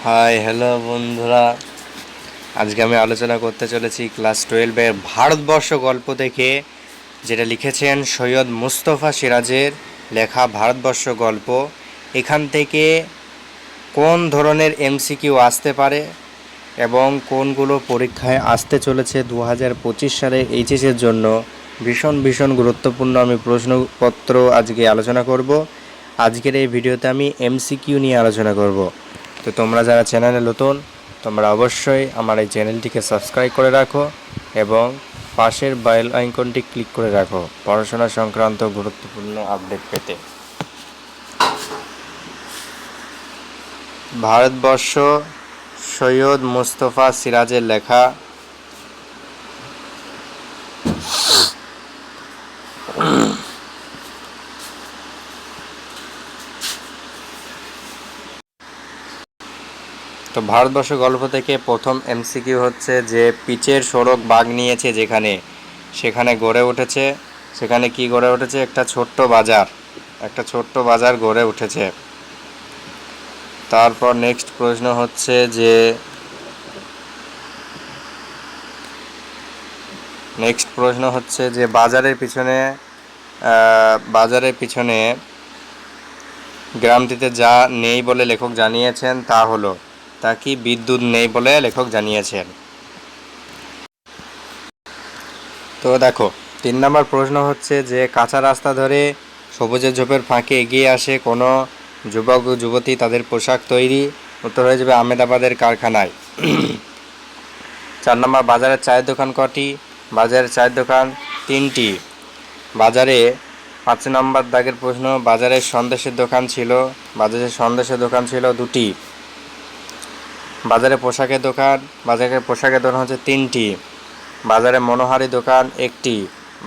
Hi hello বন্ধুরা, আজকে আমি আলোচনা করতে চলেছি ক্লাস 12-এর ভারতবর্ষ গল্প থেকে, যেটা লিখেছেন সৈয়দ মুস্তফা সিরাজের লেখা ভারতবর্ষ গল্প। এখান থেকে কোন ধরনের এমসিকিউ আসতে পারে এবং কোনগুলো পরীক্ষায় আসতে চলেছে 2025 সালে এইচএসের জন্য ভীষণ ভীষণ গুরুত্বপূর্ণ আমি প্রশ্নপত্র আজকে আলোচনা করব। আজকের এই ভিডিওতে আমি এমসিকিউ নিয়ে আলোচনা করব। তো তোমরা যারা চ্যানেলে নতুন, তোমরা অবশ্যই আমার এই চ্যানেলটিকে সাবস্ক্রাইব করে রাখো এবং পাশের বেল আইকনটি ক্লিক করে রাখো পড়াশোনা সংক্রান্ত গুরুত্বপূর্ণ আপডেট পেতে। ভারতবর্ষ সৈয়দ মুস্তফা সিরাজের লেখা। তো ভারতবর্ষ গল্প থেকে প্রথম এমসিকিউ হচ্ছে যে পিচের সড়ক বাগ নিয়েছে যেখানে, সেখানে গড়ে উঠেছে, সেখানে কি গড়ে উঠেছে? একটা ছোট্ট বাজার গড়ে উঠেছে। তারপর নেক্সট প্রশ্ন হচ্ছে যে বাজারের পিছনে গ্রামটিতে যা নেই বলে লেখক জানিয়েছেন তা কি? বিদ্যুৎ নেই বলে লেখক জানিয়েছেন। তো দেখো, 3 নম্বর প্রশ্ন হচ্ছে যে কাঁচা রাস্তা ধরে সবুজের ঝোপের ফাঁকে এগিয়ে আসে কোনো যুবক ও যুবতী, তাদের পোশাক তৈরি। উত্তর হয়ে যাবে আহমেদাবাদের কারখানায়। 4 নম্বর, বাজারের চায়ের দোকান কটি? বাজারের চায়ের দোকান 3টি। বাজারে 5 নম্বর দাগের প্রশ্ন, বাজারের সন্দেশের দোকান ছিল 2টি। বাজারের পোশাকের দোকান হচ্ছে 3টি। বাজারে মনোহারি দোকান 1টি।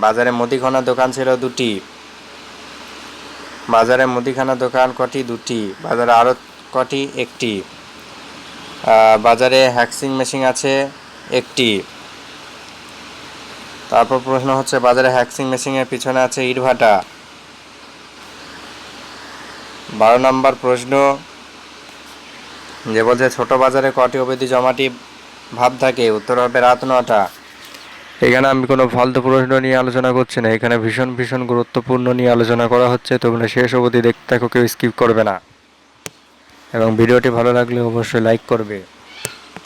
বাজারে মুদিখানার দোকান ছিল 2টি। বাজারে মুদিখানার দোকান কটি? 2টি। বাজারে আড়ত কটি? 1টি। বাজারে হ্যাক্সিং মেশিন আছে 1টি। তারপর প্রশ্ন হচ্ছে বাজারে হ্যাক্সিং মেশিনের পিছনে আছে ইটভাটা। 12 নম্বর প্রশ্ন যে বলছে ছোট বাজারে কটি অবধি জমাটি ভাব থাকে? উত্তর হবে রাত 9টা। এখানে আমি কোনো ফালতু প্রশ্ন নিয়ে আলোচনা করছি না, এখানে ভীষণ ভীষণ গুরুত্বপূর্ণ নিয়ে আলোচনা করা হচ্ছে। তোমরা শেষ অবধি দেখতে থাকো, কেউ স্কিপ করবে না এবং ভিডিওটি ভালো লাগলে অবশ্যই লাইক করবে।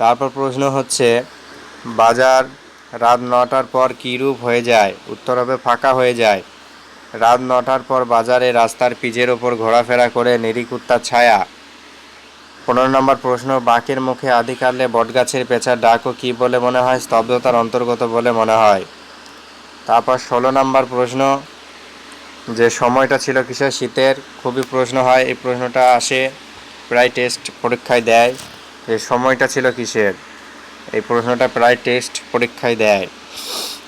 তারপর প্রশ্ন হচ্ছে বাজার রাত 9টার পর কী রূপ হয়ে যায়? উত্তর হবে ফাঁকা হয়ে যায়। রাত 9টার পর বাজারে রাস্তার পিচের ওপর ঘোরাফেরা করে নিরিকুত্তার ছায়া। 15 নম্বর প্রশ্ন, বাঁকের মুখে আদিকালে বটগাছের পেঁচার ডাকও কী বলে মনে হয়? স্তব্ধতার অন্তর্গত বলে মনে হয়। তারপর 16 নম্বর প্রশ্ন যে সময়টা ছিল কিসের? শীতের। খুবই প্রশ্ন হয়, এই প্রশ্নটা আসে প্রায় টেস্ট পরীক্ষায় দেয়। যে সময়টা ছিল কিসের, এই প্রশ্নটা প্রায় টেস্ট পরীক্ষায় দেয়।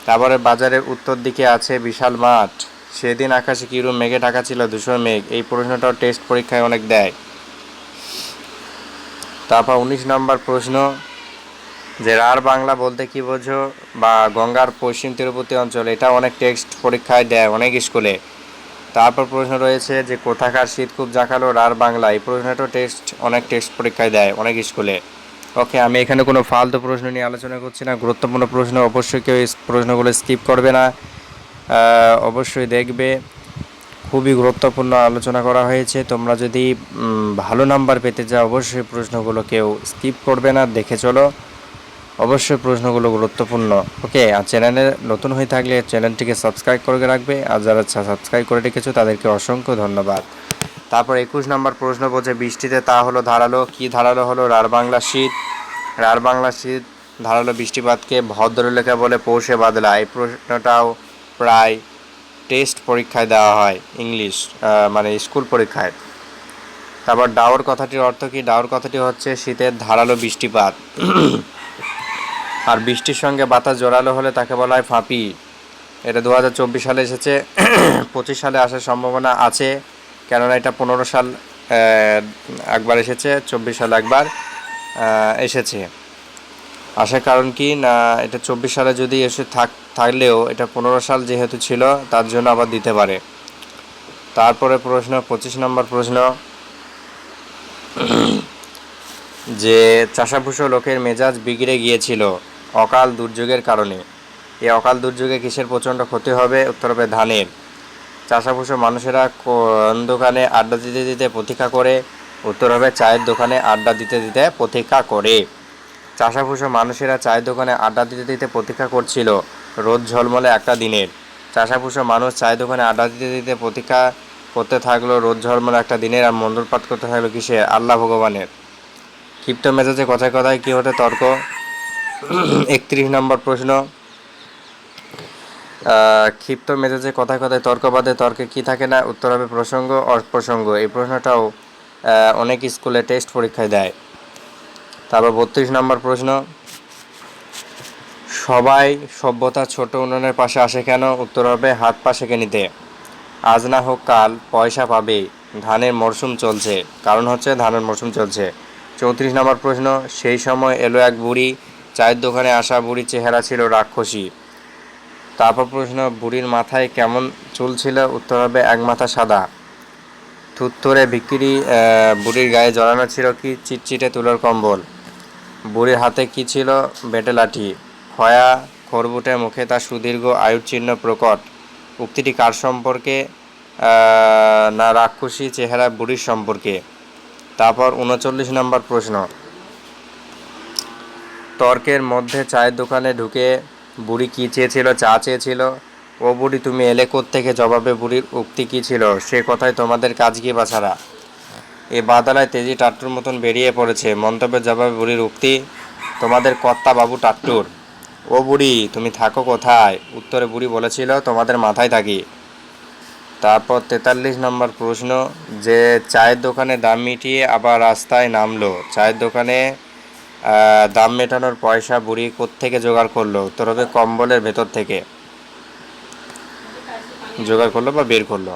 তারপরে বাজারের উত্তর দিকে আছে বিশাল মাঠ। সেদিন আকাশে কিরূপ মেঘে ঢাকা ছিল? ধূসর মেঘ। এই প্রশ্নটাও টেস্ট পরীক্ষায় অনেক দেয়। তারপর 19 নম্বর প্রশ্ন যে রাঢ় বাংলা বলতে কি বোঝো? বা গঙ্গার পশ্চিম তীরবর্তী অঞ্চল। এটা অনেক টেক্সট পরীক্ষায় দেয় অনেক স্কুলে। তারপর প্রশ্ন রয়েছে যে কোথাকার শীত খুব জাঁকালো? রাঢ় বাংলা। এই প্রশ্নটাও অনেক টেক্সট পরীক্ষায় দেয় অনেক স্কুলে। ওকে, আমি এখানে কোনো ফালতু প্রশ্ন নিয়ে আলোচনা করছি না, গুরুত্বপূর্ণ প্রশ্ন। অবশ্যই কেউ এই প্রশ্নগুলো স্কিপ করবে না, অবশ্যই দেখবে। খুবই গুরুত্বপূর্ণ আলোচনা করা হয়েছে। তোমরা যদি ভালো নাম্বার পেতে চাও অবশ্যই প্রশ্নগুলো কেউ স্কিপ করবে না, দেখে চলো। অবশ্যই প্রশ্নগুলো গুরুত্বপূর্ণ। ওকে, আর চ্যানেলে নতুন হয়ে থাকলে চ্যানেলটিকে সাবস্ক্রাইব করে রাখবে, আর যারা সাবস্ক্রাইব করে রেখেছো তাদেরকে অসংখ্য ধন্যবাদ। তারপর 21 নম্বর প্রশ্ন বলছে বৃষ্টিতে তা হলো ধারালো। কি ধারালো হলো? রাঢ় বাংলা শীত। রাঢ় বাংলা শীত ধারালো বৃষ্টিপাতকে ভদ্রলেখা বলে পৌষে বাদলা। এই প্রশ্নটাও প্রায় টেস্ট পরীক্ষায় দেওয়া হয়, ইংলিশ মানে স্কুল পরীক্ষায়। তারপর ডাওর কথাটির অর্থ কি? ডাওর কথাটি হচ্ছে শীতের ধারালো বৃষ্টিপাত। আর বৃষ্টির সঙ্গে বাতাস জোরালো হলে তাকে বলা হয় ফাঁপি। এটা 2024 সালে এসেছে, 25 সালে আসার সম্ভাবনা আছে, কেননা এটা 15 সাল একবার এসেছে, 24 সালে একবার এসেছে। আসার কারণ কি না, এটা 24 সালে যদি এসে থাকলেও এটা 15 সাল যেহেতু ছিল তার জন্য আবার দিতে পারে। তারপরে প্রশ্ন 25 নম্বর প্রশ্ন যে চাষাভুষো লোকের মেজাজ বিগড়ে গিয়েছিল অকাল দুর্যোগের কারণে। এই অকাল দুর্যোগে কিসের প্রচণ্ড ক্ষতি হবে? উত্তর হবে ধানের। চাষাভুষো মানুষেরা কোন দোকানে আড্ডা দিতে দিতে প্রতীক্ষা করে? উত্তর হবে চায়ের দোকানে আড্ডা দিতে দিতে প্রতীক্ষা করে। চাষাভুষো মানুষেরা চায়ের দোকানে আড্ডা দিতে দিতে প্রতীক্ষা করছিল রোদ ঝলমলে একটা দিনের। চাষাভুষো মানুষ চায়ের দোকানে আড্ডা দিতে দিতে প্রতীক্ষা করতে থাকলো রোদ ঝলমলে একটা দিনের, আর মণ্ডলপাঠ করতে থাকলো কিসের? আল্লাহ ভগবানের। ক্ষিপ্ত মেজাজে কথায় কথায় কী হতে তর্ক? 31 নম্বর প্রশ্ন, ক্ষিপ্ত মেজাজে কথায় কথায় তর্ক বাদে তর্কে কী থাকে না? উত্তর হবে প্রসঙ্গ অপ্রসঙ্গ। এই প্রশ্নটাও অনেক স্কুলে টেস্ট পরীক্ষায় দেয়। তারপর 32 নম্বর প্রশ্ন, সবাই সভ্যতা ছোট উন্নয়নের পাশে আসে কেন? উত্তর হবে হাত পা সেঁকে নিতে। আজ না হোক কাল পয়সা পাবে, ধানের মরশুম চলছে। কারণ হচ্ছে ধানের মরশুম চলছে। 34 নম্বর প্রশ্ন, সেই সময় এলো এক বুড়ি, চায়ের দোকানে আসা বুড়ির চেহারা ছিল রাক্ষসী। তারপর প্রশ্ন, বুড়ির মাথায় কেমন চুল ছিল? উত্তর হবে এক মাথা সাদা। থুত্তরে বিক্রি বুড়ির গায়ে জড়ানো ছিল কি? চিটচিটে তুলোর কম্বল। বুড়ির হাতে কি ছিল? বেটে লাঠি। খয়া খড়বুটে মুখে তার সুদীর্ঘ আয়ুর চিহ্ন প্রকট। উক্তিটি কার সম্পর্কে? না রাক্ষসী চেহারা বুড়ির সম্পর্কে। তারপর 39 নম্বর প্রশ্ন, তর্কের মধ্যে চায়ের দোকানে ঢুকে বুড়ি কী চেয়েছিল? চা চেয়েছিল। ও বুড়ি তুমি এলে কোত্থেকে? জবাবে বুড়ির উক্তি কী ছিল? সে কথায় তোমাদের কাজ কি বাছারা? এ বাদালায় তেজি টাট্টুর মতন বেরিয়ে পড়েছে। মন্তব্যের জবাবে বুড়ির উক্তি, তোমাদের কর্তা বাবু টাট্টুর। ও বুড়ি তুমি থাকো কোথায়? উত্তরে বুড়ি বলেছিল তোমাদের মাথায় থাকি। তারপর 43 নম্বর প্রশ্ন, যে চায়ের দোকানে দাম মিটিয়ে আবার রাস্তায় নামলো, চায়ের দোকানে দাম মেটানোর পয়সা বুড়ি কোত্থেকে জোগাড় করলো? উত্তর হবে কম্বলের ভেতর থেকে জোগাড় করলো বা বের করলো।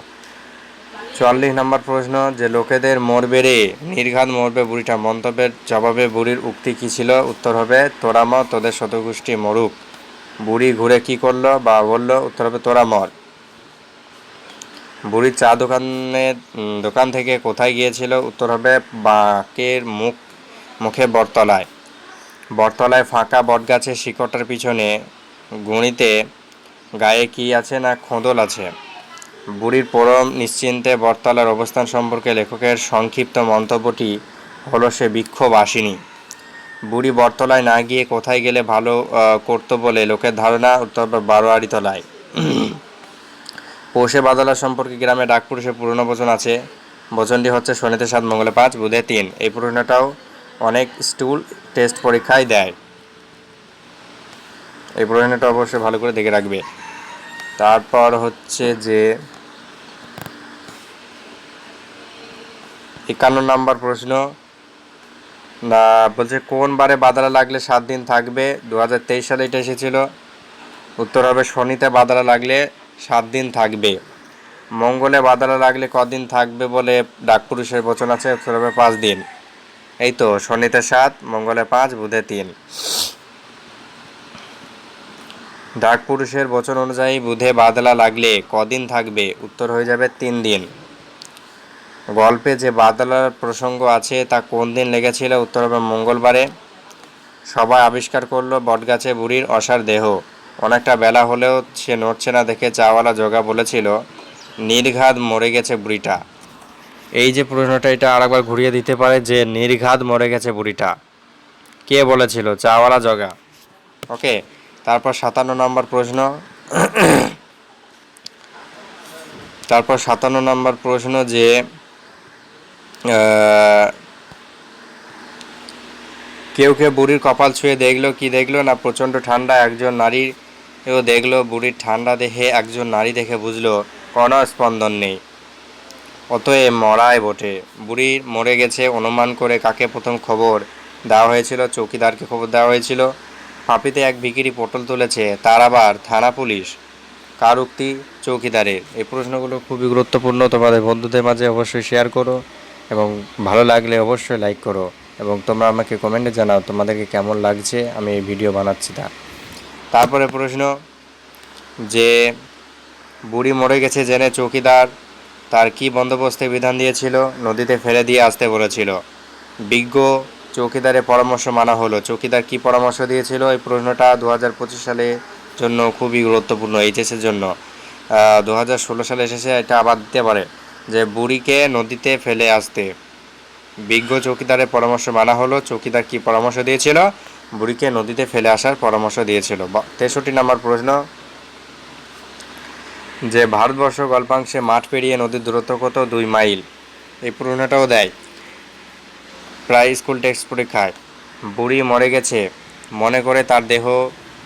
44 নম্বর প্রশ্ন, যে লোকেদের মরবে রে, নির্ঘাত মরবে বুড়িটা। মন্তব্যের জবাবে বুড়ির উক্তি কী ছিল? উত্তর হবে তোরা মর, তোদের শতগোষ্ঠী মরুক। বুড়ি ঘুরে কি করলো বা বলল? উত্তর হবে তোরা মর। বুড়ির চা দোকান থেকে কোথায় গিয়েছিল? উত্তর হবে বাঁকের মুখে বটতলায়। বটতলায় ফাঁকা বটগাছের শিকড়টার পিছনে গুঁড়িতে গায়ে কি আছে? না খোঁদল আছে। বুড়ির পরম নিশ্চিন্তে বটতলার অবস্থান সম্পর্কে লেখকের সংক্ষিপ্ত মন্তব্যটি হলো সে বিক্ষোভ আসেনি। বুড়ি বটতলায় না গিয়ে কোথায় গেলে ভালো করতো বলে লোকের ধারণা? উত্তর হবে বারোয়ারি তলায়। পৌষে বাদলা সম্পর্কে গ্রামে ডাকপুরুষের পুরনো বচন আছে। বচনটি হচ্ছে শনিতে 7 মঙ্গলে 5 বুধে 3। এই প্রশ্নটাও অনেক স্কুল টেস্ট পরীক্ষায় দেয়। এই প্রশ্নটা অবশ্যই ভালো করে দেখে রাখবে। তারপর হচ্ছে যে 51 নম্বর প্রশ্ন, না বলছে কোন বারে বাদলা লাগলে 7 দিন থাকবে? 2023 সালে এটা এসেছিল। উত্তর হবে শনিতে বাদলা লাগলে 7 দিন থাকবে। মঙ্গলে বাদলা লাগলে কদিন থাকবে বলে ডাকপুরুষের বচন আছে? উত্তর হবে 5 দিন। এই তো শনিতে 7, মঙ্গলে 5, বুধে 3। ডাকপুরুষের বচন অনুযায়ী বুধে বাদলা লাগলে কদিন থাকবে? উত্তর হয়ে যাবে 3 দিন। গল্পে যে বাদলার প্রসঙ্গ আছে তা কোন দিন লেগেছিল? উত্তর হবে মঙ্গলবারে। সবাই আবিষ্কার করলো বটগাছে বুড়ির অসার দেহ। অনেকটা বেলা হলেও সে নড়ছে না দেখে চাওয়ালা জগা বলেছিল নির্ঘাত মরে গেছে বুড়িটা। এই যে প্রশ্নটা, এটা আরেকবার ঘুরিয়ে দিতে পারে যে নির্ঘাত মরে গেছে বুড়িটা, কে বলেছিল? চাওয়ালা জগা। ওকে। তারপর 57 নম্বর প্রশ্ন, যে কেউ কেউ বুড়ির কপাল ছুঁয়ে দেখলো, কি দেখলো? না প্রচণ্ড ঠান্ডা। একজন নারীও দেখলো বুড়ির ঠান্ডা দেহে একজন নারী দেখে বুঝলো কোনো স্পন্দন নেই, অতএব মরাই বটে। বুড়ি মরে গেছে অনুমান করে কাকে প্রথম খবর দেওয়া হয়েছিল? চৌকিদারকে খবর দেওয়া হয়েছিল। ফাঁপিতে এক ভিখিরি পটল তুলেছে, তার আবার থানা পুলিশ। কার উক্তি? চৌকিদারের। এই প্রশ্নগুলো খুবই গুরুত্বপূর্ণ। তোমাদের বন্ধুদের মাঝে অবশ্যই শেয়ার করো এবং ভালো লাগলে অবশ্যই লাইক করো এবং তোমরা আমাকে কমেন্টে জানাও তোমাদেরকে কেমন লাগছে আমি এই ভিডিও বানাচ্ছি তা। তারপরে প্রশ্ন, যে বুড়ি মরে গেছে জেনে চৌকিদার তার কি বন্দোবস্তের বিধান দিয়েছিল? নদীতে ফেলে দিয়ে আসতে বলেছিল। বিজ্ঞ চৌকিদারের পরামর্শ মানা হলো। চৌকিদার কি পরামর্শ দিয়েছিল? এই প্রশ্নটা 2025 সালের জন্য খুবই গুরুত্বপূর্ণ, এইচএসের জন্য। 2016 সালে এসেছে, এটা আবার দিতে পারে, যে বুড়িকে নদীতে ফেলে আসতে। বিজ্ঞ চৌকিদারের পরামর্শ মানা হলো। চৌকিদার কি পরামর্শ দিয়েছিল? বুড়িকে নদীতে ফেলে আসার পরামর্শ দিয়েছিল। 63 নম্বর প্রশ্ন, যে ভারতবর্ষ গল্পাংশে মাঠ পেরিয়ে নদীর দূরত্ব কত? 2 মাইল। এই প্রশ্নটাও দেয় প্রায় স্কুল টেক্সট পরীক্ষায়। বুড়ি মরে গেছে মনে করে তার দেহ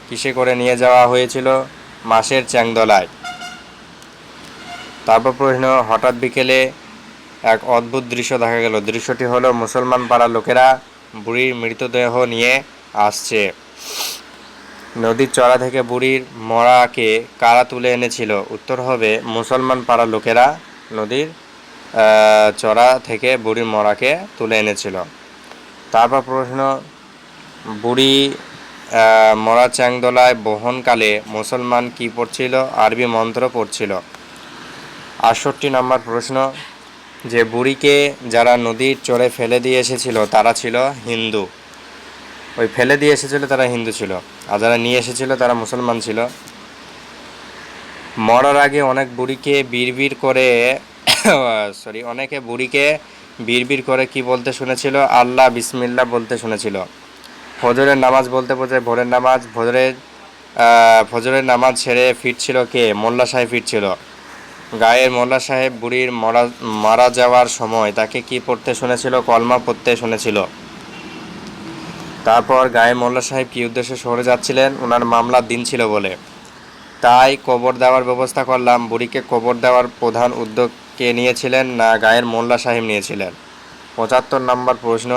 কিসে করে নিয়ে যাওয়া হয়েছিল? মাছের চ্যাংদোলায়। তারপর প্রশ্ন, হঠাৎ বিকেলে এক অদ্ভুত দৃশ্য দেখা গেল। দৃশ্যটি হলো মুসলমান পাড়ার লোকেরা বুড়ির মৃতদেহ নিয়ে আসছে। নদীর চড়া থেকে বুড়ির মরাকে কারা তুলে এনেছিল? উত্তর হবে মুসলমান পাড়ার লোকেরা নদীর চড়া থেকে বুড়ির মরাকে তুলে এনেছিল। তারপর প্রশ্ন, বুড়ি মরা চ্যাংদোলায় বহনকালে মুসলমান কি পড়ছিল? আরবি মন্ত্র পড়ছিল। 68 নম্বর প্রশ্ন, যে বুড়িকে যারা নদীর চরে ফেলে দিয়ে এসেছিল তারা ছিল হিন্দু। ওই ফেলে দিয়ে এসেছিল তারা হিন্দু ছিল, আর যারা নিয়ে এসেছিল তারা মুসলমান ছিল। মরার আগে অনেকে বুড়িকে বিড়বিড় করে কি বলতে শুনেছিল? আল্লাহ বিসমিল্লাহ বলতে শুনেছিল। ফজরের নামাজ বলতে বোঝায় ভোরের নামাজ। ফজরের নামাজ ছেড়ে ফিরছিল কে? মোল্লা সাহেব ফিরছিল। গায়ের মোল্লা সাহেব বুড়ির মারা যাওয়ার সময় তাকে কি পড়তে শুনেছিল? কলমা পড়তে শুনেছিল। তারপর গায়ের মোল্লা সাহেব কি উদ্দেশ্যে শহরে যাচ্ছিলেন? ওনার মামলার দিন ছিল বলে। তাই কবর দেওয়ার ব্যবস্থা করলাম। বুড়িকে কবর দেওয়ার প্রধান উদ্যোগ কে নিয়েছিলেন? না, গায়ের মোল্লা সাহেব নিয়েছিলেন। 75 নম্বর প্রশ্ন,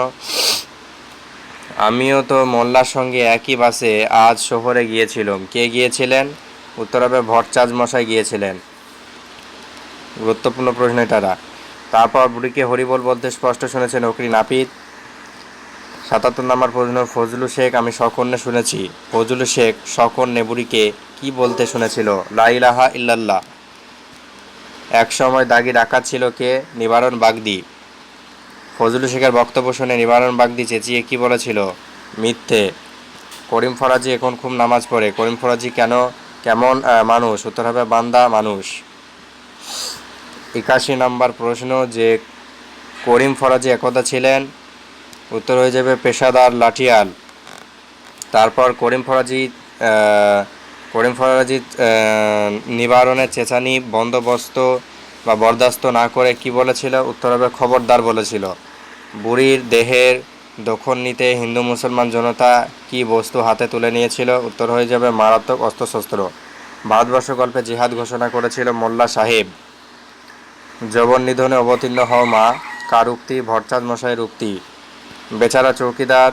আমিও তো মোল্লার সঙ্গে একই বাসে আজ শহরে গিয়েছিলাম। কে গিয়েছিলেন? উত্তর হবে ভট্টাচার্য মশাই গিয়েছিলেন। গুরুত্বপূর্ণ প্রশ্ন এটা। তারপর বুড়িকে হরিবোল বলতে স্পষ্ট শুনেছেন ওকরি নাপিত। 77 নম্বর প্রশ্ন, ফজলু শেখ আমি সকর্ণে শুনেছি। ফজলু শেখ সকর্ণে বুড়িকে কি বলতে শুনেছিল? লা ইলাহা ইল্লাল্লাহ। এক সময় দাগি ডাকাত ছিল কে? নিবারণ বাগদি। ফজলু শেখের বক্তব্য শুনে নিবারণ বাগদি চেঁচিয়ে কি বলেছিল? মিথ্যে। করিম ফরাজি এখন খুব নামাজ পড়ে। করিম ফরাজি কেমন মানুষ? উত্তর হবে বান্দা মানুষ। 81 নম্বর প্রশ্ন, যে করিম ফরাজি একদা ছিলেন? উত্তর হয়ে যাবে পেশাদার লাঠিয়াল। তারপর করিম ফরাজি নিবারণের চেঁচানি বরদাস্ত না করে কি বলেছিল? উত্তর হবে খবরদার বলেছিল। বুড়ির দেহের দখল নিতে হিন্দু মুসলমান জনতা কি বস্তু হাতে তুলে নিয়েছিল? উত্তর হয়ে যাবে মারাত্মক অস্ত্রশস্ত্র। ভারতবর্ষ গল্পে জিহাদ ঘোষণা করেছিল মোল্লা সাহেব। যবন নিধনে অবতীর্ণ হও মা, কার উক্তি? ভট্টাচার্য মশাইয়ের উক্তি। বেচারা চৌকিদার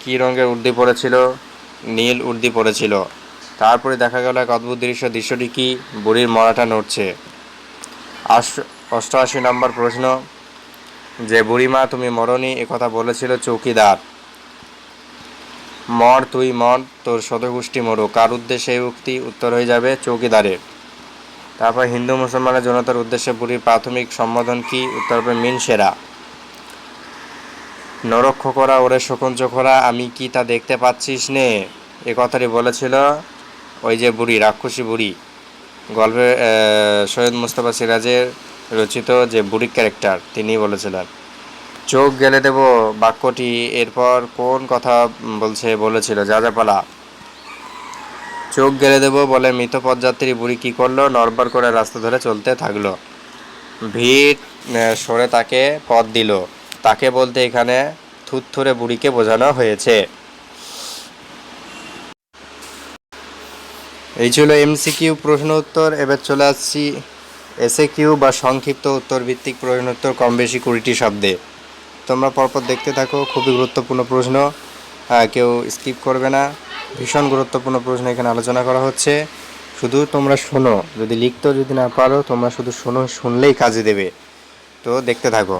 কি রঙের উর্দি পরেছিল? নীল উর্দি পরেছিল। তারপরে দেখা গেল এক অদ্ভুত দৃশ্যটি কি? বুড়ির মরাটা নড়ছে। 88 নম্বর প্রশ্ন, যে বুড়িমা তুমি মরনি একথা বলেছিল চৌকিদার। মর তুই মর, তোর শতগোষ্ঠী মরো, কার উদ্দেশ্যে এই উক্তি? উত্তর হয়ে যাবে চৌকিদারের। তারপর হিন্দু মুসলমানের জনতার উদ্দেশ্যে বুড়ির প্রাথমিক সম্বোধন কি? উত্তর হবে মিনসেরা। নরক্ষ করা ওরে শকুন চোখরা, আমি কি তা দেখতে পাচ্ছিস নে, এ কথাটি বলেছিল ওই যে বুড়ি, রাক্ষসী বুড়ি। গল্পে সৈয়দ মুস্তফা সিরাজের রচিত যে বুড়ি ক্যারেক্টার তিনি বলেছিলেন। চোখ গেলে দেব বাক্যটি এরপর কোন কথা বলেছিল? যাযাপালা। চোখ গেলে দেব বলে মৃত পথযাত্রী বুড়ি কি করলো? নড়বড় করে রাস্তা ধরে চলতে থাকলো। ভিড় সরে তাকে পথ দিল। তাকে বলতে এখানে থুতথুরে বুড়িকে বোঝানো হয়েছে। এই ছিল এমসিকিউ প্রশ্ন উত্তর। এবার চলে আসছি এসএকিউ বা সংক্ষিপ্ত উত্তর ভিত্তিক প্রশ্ন উত্তর, কম বেশি 20টি শব্দে। তোমরা পরপর দেখতে থাকো, খুবই গুরুত্বপূর্ণ প্রশ্ন, কেউ স্কিপ করবে না। ভীষণ গুরুত্বপূর্ণ প্রশ্ন এখানে আলোচনা করা হচ্ছে। শুধু তোমরা শোনো, যদি লিখতেও যদি না পারো তোমরা শুধু শুনলেই কাজে দেবে। তো দেখতে থাকো।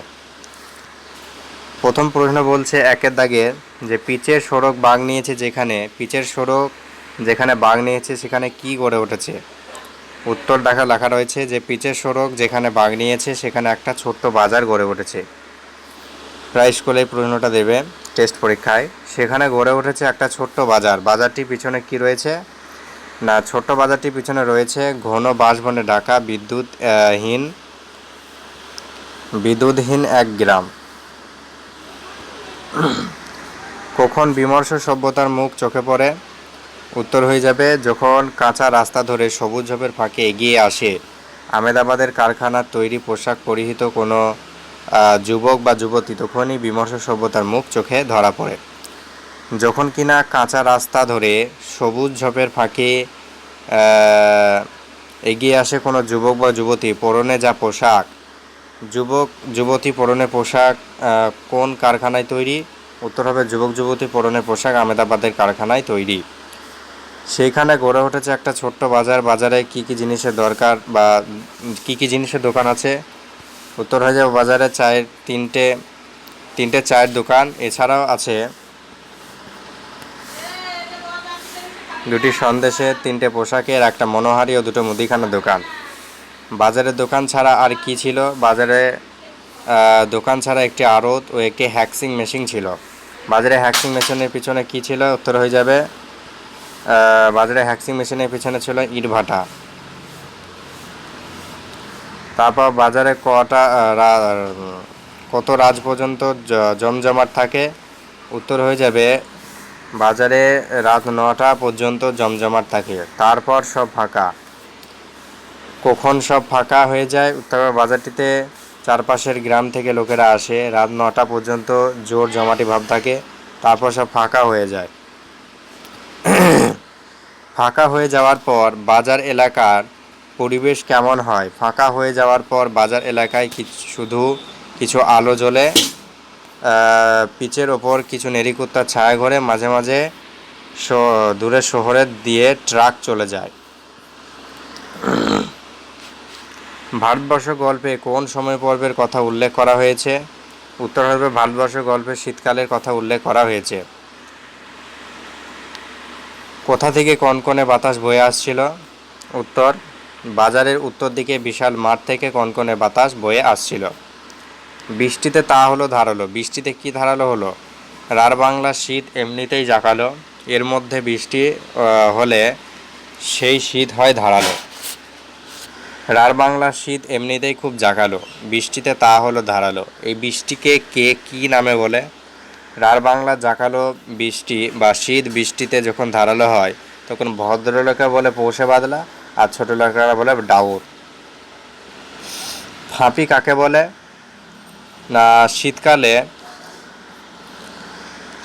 প্রথম প্রশ্ন বলছে 1 দাগে, যে পিচের সড়ক বাঁক নিয়েছে যেখানে বাঁক নিয়েছে সেখানে কি গড়ে উঠেছে? উত্তর লেখা রয়েছে যে পিচের সড়ক যেখানে বাঁক নিয়েছে সেখানে একটা ছোট্ট বাজার গড়ে উঠেছে। প্রায় স্কুলেই প্রশ্নটা দেবে টেস্ট পরীক্ষায়। সেখানে গড়ে উঠেছে একটা ছোট্ট বাজার। বাজারটির পিছনে কি রয়েছে? না, ছোট্ট বাজারটির পিছনে রয়েছে ঘন বাঁশবনে ঢাকা বিদ্যুৎহীন এক গ্রাম। কখন বিমর্ষ সভ্যতার মুখ চোখে পড়ে? উত্তর হয়ে যাবে যখন কাঁচা রাস্তা ধরে সবুজ ঝোপের ফাঁকে এগিয়ে আসে আহমেদাবাদের কারখানার তৈরি পোশাক পরিহিত কোনো যুবক বা যুবতী, তখনই বিমর্ষ সভ্যতার মুখ চোখে ধরা পড়ে। যখন কিনা কাঁচা রাস্তা ধরে সবুজ ঝোপের ফাঁকে এগিয়ে আসে কোনো যুবক বা যুবতী, পরনে যা পোশাক, যুবক যুবতী পরনে পোশাক কোন কারখানায় তৈরি? উত্তর হবে যুবক যুবতী পরনে পোশাক আহমেদাবাদের কারখানায় তৈরি। সেইখানে গড়ে উঠেছে একটা ছোট্ট বাজার। বাজারে কি কি জিনিসের দরকার বা কি কি জিনিসের দোকান আছে? উত্তর হয়ে যাবে বাজারে তিনটে চায়ের দোকান, এছাড়াও আছে দুটি সন্দেশের, তিনটে পোশাকের, একটা মনোহারি ও দুটো মুদিখানার দোকান। বাজারের দোকান ছাড়া আর কি ছিল? বাজারে দোকান ছাড়া একটি আড়ত ও একটি হ্যাক্সিং মেশিন ছিল। বাজারে হ্যাক্সিং মেশিনের পিছনে কি ছিল? উত্তর হয়ে যাবে বাজারে হ্যাক্সিং মেশিনের পিছনে ছিল ইটভাটা। তারপর বাজারে কত রাত পর্যন্ত জমজমাট থাকে? উত্তর হয়ে যাবে বাজারে রাত 9টা পর্যন্ত জমজমাট থাকে, তারপর সব ফাঁকা। কখন সব ফাঁকা হয়ে যায়? উত্তর বাজারটিতে চারপাশের গ্রাম থেকে লোকেরা আসে, রাত 9টা পর্যন্ত জোর জমাটি ভাব থাকে, তারপর সব ফাঁকা হয়ে যায়। ফাঁকা হয়ে যাওয়ার পর বাজার এলাকার পরিবেশ কেমন হয়? ফাঁকা হয়ে যাওয়ার পর বাজার এলাকায় শুধু কিছু আলো জ্বলে, পিচের ওপর কিছু নেড়িকুত্তার ছায়া ঘরে, মাঝে মাঝে দূরের শহরের দিয়ে ট্রাক চলে যায়। ভারতবর্ষ গল্পে কোন সময় পর্বের কথা উল্লেখ করা হয়েছে? উত্তর হবে ভারতবর্ষ গল্পে শীতকালের কথা উল্লেখ করা হয়েছে। কোথা থেকে কনকনে বাতাস বয়ে আসছিল? উত্তর বাজারের উত্তর দিকে বিশাল মাঠ থেকে কনকনে বাতাস বয়ে আসছিল। বৃষ্টিতে তা হলো ধারালো। বৃষ্টিতে কি ধারালো হলো? রার বাংলা শীত এমনিতেই জাঁকালো, এর মধ্যে বৃষ্টি হলে সেই শীত হয় ধারালো। রার বাংলা শীত এমনিতেই খুব জাঁকালো, বৃষ্টিতে তা হলো ধারালো। এই বৃষ্টিকে কে কি নামে বলে? রার বাংলা জাঁকালো বৃষ্টি বা শীত বৃষ্টিতে যখন ধারালো হয় তখন ভদ্রলোকে বলে পৌষে বাদলা, আর ছোট লোকেরা বলে ডাউর। ফাঁপি কাকে বলে? না,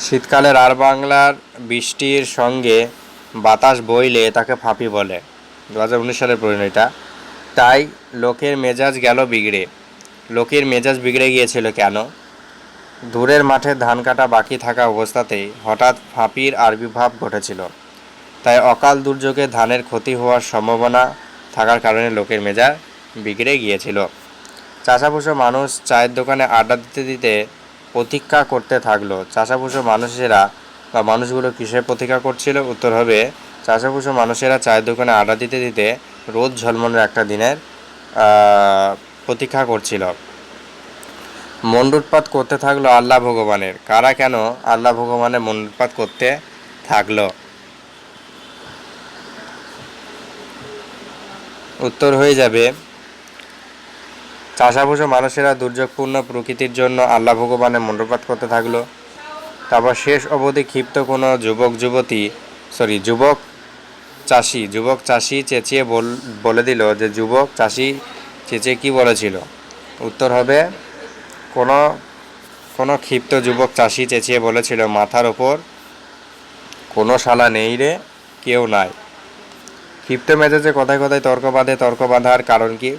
শীতকালে রার বাংলার বৃষ্টির সঙ্গে বাতাস বইলে তাকে ফাঁপি বলে। 2019 সালের প্রশ্ন এটা। তাই লোকের মেজাজ গেল বিগড়ে। লোকের মেজাজ বিগড়ে গিয়েছিল কেন? দূরের মাঠে ধান কাটা বাকি থাকা অবস্থাতেই হঠাৎ ফাঁপির আবির্ভাব ঘটেছিল। তাই অকাল দুর্যোগে ধানের ক্ষতি হওয়ার সম্ভাবনা থাকার কারণে লোকের মেজাজ বিগড়ে গিয়েছিল। চাষাভুষো মানুষ চায়ের দোকানে আড্ডা দিতে দিতে প্রতীক্ষা করতে থাকলো। চাষাভুষো মানুষগুলো কিসের প্রতীক্ষা করছিল? উত্তর হবে চাষাভুষো মানুষেরা চায়ের দোকানে আড্ডা দিতে দিতে রোদ ঝলমলের একটা দিনের প্রতীক্ষা করছিল। মণ্ডুৎপাত করতে থাকলো আল্লাহ ভগবানের। কারা কেন আল্লাহ ভগবানের মণ্ডুৎপাত করতে থাকলো? উত্তর হয়ে যাবে চাষাভুষো মানুষেরা দুর্যোগপূর্ণ প্রকৃতির জন্য আল্লাহ ভগবানের মণ্ডুৎপাত করতে থাকলো। তারপর শেষ অবধি ক্ষিপ্ত কোনো যুবক চাষি চেঁচিয়ে বলে দিল যে যুবক চাষি চেঁচিয়ে কি বলেছিল? উত্তর হবে কোনো ক্ষিপ্ত যুবক চাষি চেঁচিয়ে বলেছিল মাথার ওপর কোনো শালা নেই রে, কেউ নাই। ক্ষিপ্ত মেজাজে কথায় কথায় তর্ক বাঁধার কারণ কি?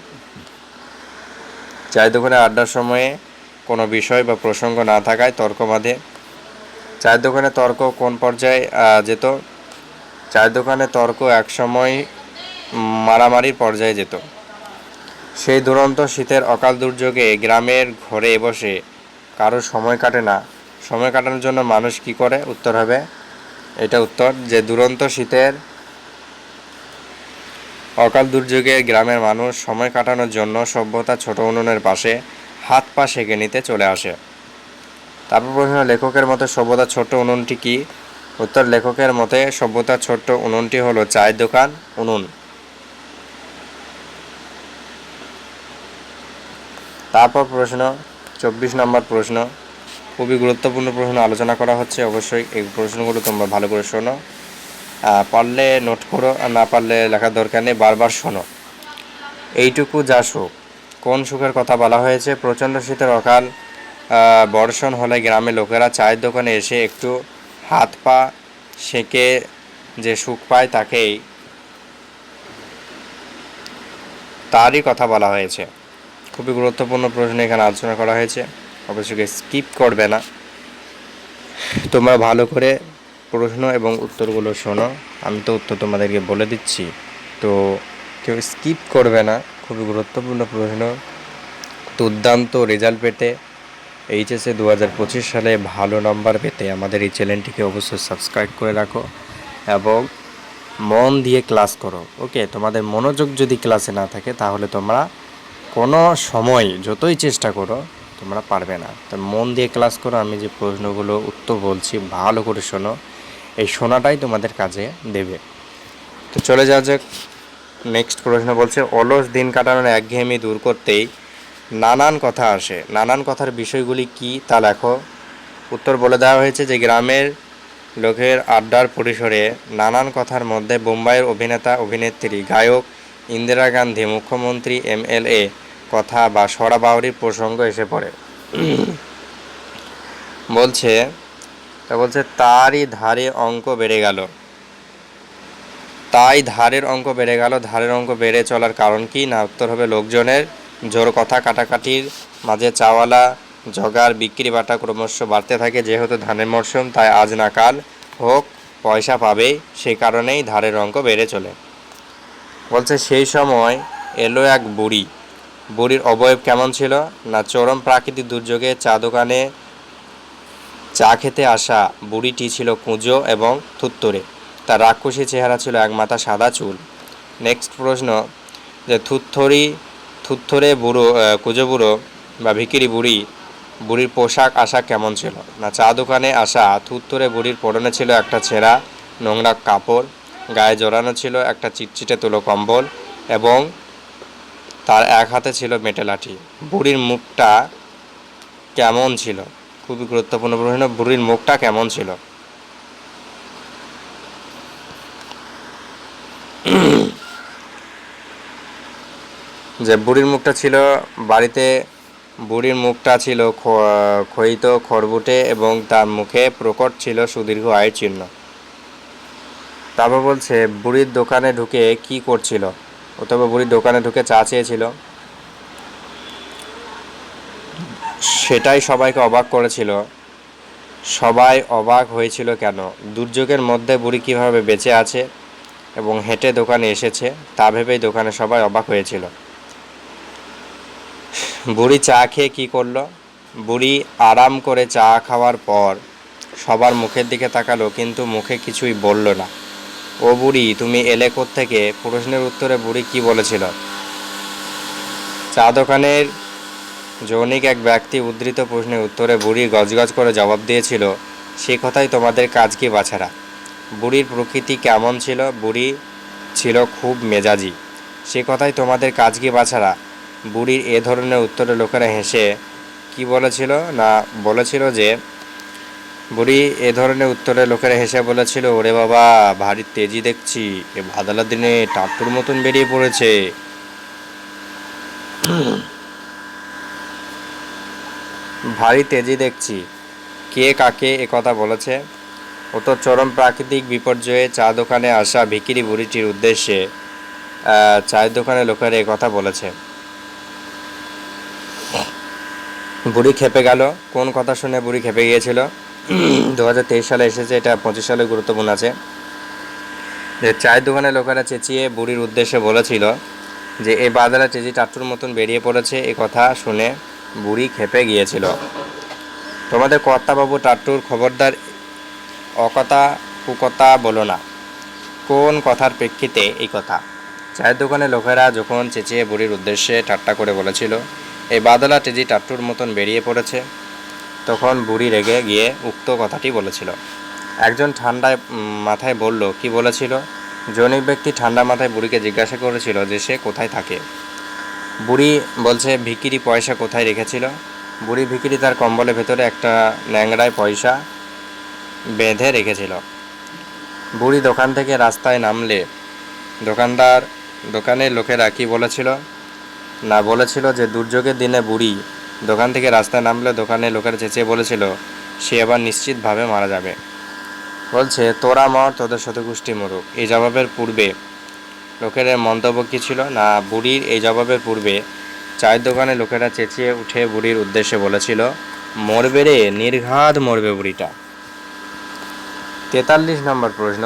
চায়ের দোকানে আড্ডার সময়ে কোনো বিষয় বা প্রসঙ্গ না থাকায় তর্ক বাঁধে। চায়ের দোকানে তর্ক কোন পর্যায়ে যেত? চায়ের দোকানে তর্ক একসময় মারামারির পর্যায়ে যেত। সেই দুরন্ত শীতের অকাল দুর্যোগে গ্রামের ঘরে বসে কারো সময় কাটে না। সময় কাটানোর জন্য মানুষ কি করে? উত্তর হবে এটা উত্তর যে দুরন্ত শীতের অকাল দুর্যোগে গ্রামের মানুষ সময় কাটানোর জন্য সভ্যতার ছোট উনুনের পাশে হাত পা সেঁকে নিতে চলে আসে। তারপর প্রশ্ন, লেখকের মতে সভ্যতার ছোট্ট উনুনটি কি? উত্তর, লেখকের মতে সভ্যতার ছোট্ট উনুনটি হলো চায়ের দোকান উনুন। তারপর প্রশ্ন 24 নম্বর প্রশ্ন, খুবই গুরুত্বপূর্ণ প্রশ্ন আলোচনা করা হচ্ছে। অবশ্যই এই প্রশ্নগুলো তোমরা ভালো করে শোনো, পারলে নোট করো, আর না পারলে লেখার দরকার নেই, বারবার শোনো। এইটুকু যা সুখ, কোন সুখের কথা বলা হয়েছে? প্রচণ্ড শীতের অকাল বর্ষণ হলে গ্রামের লোকেরা চায়ের দোকানে এসে একটু হাত পা সেঁকে যে সুখ পায় তারই কথা বলা হয়েছে। খুবই গুরুত্বপূর্ণ প্রশ্ন এখানে আলোচনা করা হয়েছে, অবশ্যই স্কিপ করবে না। তোমরা ভালো করে প্রশ্ন এবং উত্তরগুলো শোনো, আমি তো উত্তর তোমাদেরকে বলে দিচ্ছি, তো কেউ স্কিপ করবে না। খুবই গুরুত্বপূর্ণ প্রশ্ন। দুর্দান্ত রেজাল্ট পেতে, এইচএসে 2025 সালে ভালো নাম্বার পেতে আমাদের এই চ্যানেলটিকে অবশ্যই সাবস্ক্রাইব করে রাখো এবং মন দিয়ে ক্লাস করো। ওকে, তোমাদের মনোযোগ যদি ক্লাসে না থাকে তাহলে তোমরা কোনো সময় যতই চেষ্টা করো তোমরা পারবে না। তো মন দিয়ে ক্লাস করো, আমি যে প্রশ্নগুলো উত্তর বলছি ভালো করে শোনো, এই শোনাটাই তোমাদের কাজে দেবে। তো চলে যাওয়া যাক, নেক্সট প্রশ্ন বলছে, অলস দিন কাটানোর একঘেয়েমি দূর করতেই নানান কথা আসে, নানান কথার বিষয়গুলি কি তা লেখো। উত্তর বলে দেওয়া হয়েছে যে গ্রামের লোকের আড্ডার পরিসরে নানান কথার মধ্যে বোম্বাইয়ের অভিনেতা অভিনেত্রী, গায়ক, ইন্দিরা গান্ধী, মুখ্যমন্ত্রী, এমএলএ কথা বা সরাবাউরির প্রসঙ্গ এসে পড়ে। বলছে তারই ধারে অঙ্ক বেড়ে গেল, তাই ধারের অঙ্ক বেড়ে গেল। ধারের অঙ্ক বেড়ে চলার কারণ কি? না, উত্তর হবে লোকজনের জোর কথা কাটাকাটির মাঝে চাওয়ালা জগার বিক্রি বাটা ক্রমশ বাড়তে থাকে। যেহেতু ধানের মরশুম, তাই আজ না কাল হোক পয়সা পাবেই, সেই কারণেই ধারের অঙ্ক বেড়ে চলে। বলছে সেই সময় এলো এক বুড়ি। বুড়ির অবয়ব কেমন ছিল? না, চরম প্রাকৃতিক দুর্যোগে চা দোকানে চা খেতে আসা বুড়িটি ছিল কুঁজো এবং থুত্তুরে। তার রাক্ষসী চেহারা ছিল, এক মাথা সাদা চুল। নেক্সট প্রশ্ন, যে থুত্থরে বুড়ো কুঁজো বুড়ো বা ভিকিরি বুড়ির পোশাক আশাক কেমন ছিল? না, চা দোকানে আসা থুত্থরে বুড়ির পরনে ছিল একটা ছেঁড়া নোংরা কাপড়, গায়ে জড়ানো ছিল একটা চিটচিটে তুলো কম্বল এবং তার এক হাতে ছিল মেটে লাঠি। বুড়ির মুখটা কেমন ছিল? খুবই গুরুত্বপূর্ণ প্রশ্ন, বুড়ির মুখটা কেমন ছিল? যে বুড়ির মুখটা ছিল বুড়ির মুখটা ছিল ক্ষয়িত খড়বুটে এবং তার মুখে প্রকট ছিল সুদীর্ঘ আয়ের চিহ্ন। তারপর বলছে বুড়ির দোকানে ঢুকে কি করছিল? অথবা বুড়ির দোকানে ঢুকে চা চেয়েছিল। সেটাই সবাইকে অবাক করেছিল। সবাই অবাক হয়েছিল কেন? দুর্যোগের মধ্যে বুড়ি কিভাবে বেঁচে আছে এবং হেঁটে দোকানে এসেছে, তা ভেবেই দোকানে সবাই অবাক হয়েছিল। বুড়ি চা খেয়ে কী করলো? বুড়ি আরাম করে চা খাওয়ার পর সবার মুখের দিকে তাকালো, কিন্তু মুখে কিছুই বলল না। ও বুড়ি, তুমি এলে কোত্থেকে? প্রশ্নের উত্তরে বুড়ি কি বলেছিল? চা দোকানের জনৈক এক ব্যক্তি উদ্ধৃত প্রশ্নের উত্তরে বুড়ি গজগজ করে জবাব দিয়েছিল, সে কথাই তোমাদের কাজ কি বাছারা? বুড়ির প্রকৃতি কেমন ছিল? বুড়ি ছিল খুব মেজাজি। সে কথাই তোমাদের কাজ কি বাছারা? বুড়ির এ ধরনের উত্তরে লোকেরা হেসে কি বলেছিল? না, বলেছিল যে বুড়ি এ ধরনের উত্তরে লোকেরা হেসে বলেছিল, ওরে বাবা, ভারী তেজি দেখছি, এ ভাদালার দিনে টাট্টুর মতন বেরিয়ে পড়েছে। ভারী তেজি দেখছি। কে কাকে একথা বলেছে? ও তো চরম প্রাকৃতিক বিপর্যয়ে চা দোকানে আসা ভিখিরি বুড়িটির উদ্দেশ্যে চায়ের দোকানে লোকেরা একথা বলেছে। বুড়ি খেপে গেল। কোন কথা শুনে বুড়ি খেপে গিয়েছিল? 2023 সালে এসেছে, এটা 25 সালে গুরুত্বপূর্ণ আছে। যে চায়ের দোকানে লোকেরা চেঁচিয়ে বুড়ির উদ্দেশ্যে বলেছিল যে এই বাদালা তেজি টাট্টুর মতন বেরিয়ে পড়েছে, এ কথা শুনে বুড়ি খেপে গিয়েছিল। তোমাদের কর্তাবাবু টাট্টুর, খবরদার অকথা কুকথা বলো না। কোন কথার প্রেক্ষিতে এই কথা? চায়ের দোকানে লোকেরা যখন চেঁচিয়ে বুড়ির উদ্দেশ্যে ঠাট্টা করে বলেছিল এই বাদলা তেজি টাট্টুর মতন বেরিয়ে পড়েছে, তখন বুড়ি রেগে গিয়ে উক্ত কথাটি বলেছিল। একজন ঠান্ডায় মাথায় বলল, কি বলেছিল? জনৈক ব্যক্তি ঠান্ডা মাথায় বুড়িকে জিজ্ঞাসা করেছিল যে সে কোথায় থাকে। বুড়ি বলছে, ভিখিরি পয়সা কোথায় রেখেছিল? বুড়ি ভিখিরি তার কম্বলের ভেতরে একটা ন্যাংরায় পয়সা বেঁধে রেখেছিল। বুড়ি দোকান থেকে রাস্তায় নামলে দোকানের লোকেরা কি বলেছিল? না, বলেছিল যে দুর্যোগের দিনে বুড়ি দোকান থেকে রাস্তায় নামলে দোকানের লোকেরা চেঁচিয়ে বলেছিল সে এবার নিশ্চিতভাবে মারা যাবে। বলছে, তোরা মর, তোদের শতগোষ্ঠী মরুক। এই জবাবের পূর্বে লোকের মন্তব্য কী ছিল? না, বুড়ির এই জবাবের পূর্বে চায়ের দোকানে লোকেরা চেঁচিয়ে উঠে বুড়ির উদ্দেশ্যে বলেছিল, মরবে রে, নির্ঘাত মরবে বুড়িটা। 43 নম্বর প্রশ্ন,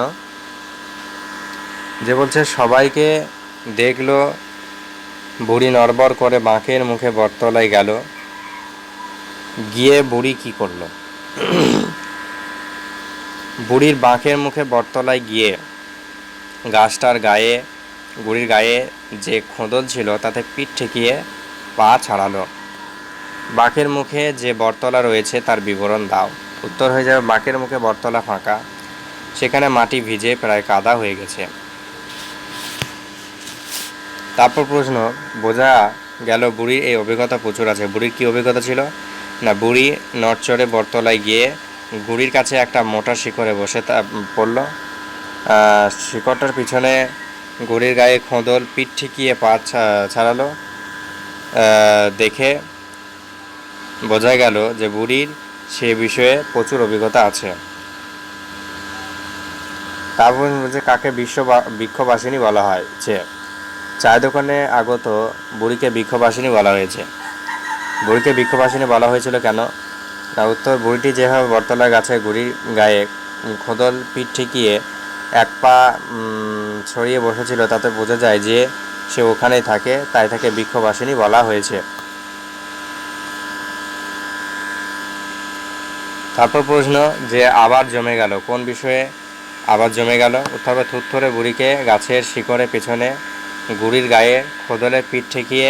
যে বলছে সবাইকে দেখলো বুড়ি নড়বড় করে বাঁকের মুখে বটতলায় গেল, গিয়ে বুড়ি কি করলো? বুড়ির বাঁকের মুখে বটতলায় গিয়ে গাছটার গায়ে, বুড়ির গায়ে যে খোঁদল ছিল তাতে পিঠ ঠেকিয়ে পা ছাড়ালো। বাঁকের মুখে যে বটতলা রয়েছে তার বিবরণ দাও। উত্তর হয়ে যাবে, বাঁকের মুখে বটতলা ফাঁকা, সেখানে মাটি ভিজে প্রায় কাদা হয়ে গেছে। তারপর প্রশ্ন, বোঝা গেল বুড়ির এই অভিজ্ঞতা প্রচুর আছে। বুড়ির কি অভিজ্ঞতা ছিল? না, বুড়ি নড়চড়ে বটতলায় গিয়ে গুড়ির কাছে একটা মোটা শিকড়ে বসে পড়ল। শিকড়টার পিছনে গুড়ির গায়ে খোঁদল, পিঠ ঠেকিয়ে পা ছাড়ালো। দেখে বোঝা গেল যে বুড়ির সে বিষয়ে প্রচুর অভিজ্ঞতা আছে। তারপর যে কাকে বৃক্ষবাসিনী বলা হয়? যে চায়ের দোকানে আগত বুড়িকে বৃক্ষবাসিনী বলা হয়েছে। বুড়িকে বৃক্ষবাসিনী বলা হয়েছিল কেন? না, উত্তর, বুড়িটি যেভাবে বটতলা গাছে গুড়ির গায়ে খোদল পিঠ ঠেকিয়ে এক পা ছড়িয়ে বসেছিল তাতে বোঝা যায় যে সে ওখানেই থাকে, তাই তাকে বৃক্ষবাসিনী বলা হয়েছে। তারপর প্রশ্ন, যে আবার জমে গেল, কোন বিষয়ে আবার জমে গেল? উত্তর হবে, থুরথুরে বুড়িকে গাছের শিকড়ের পেছনে গুড়ির গায়ে খোদলে পিঠ ঠেকিয়ে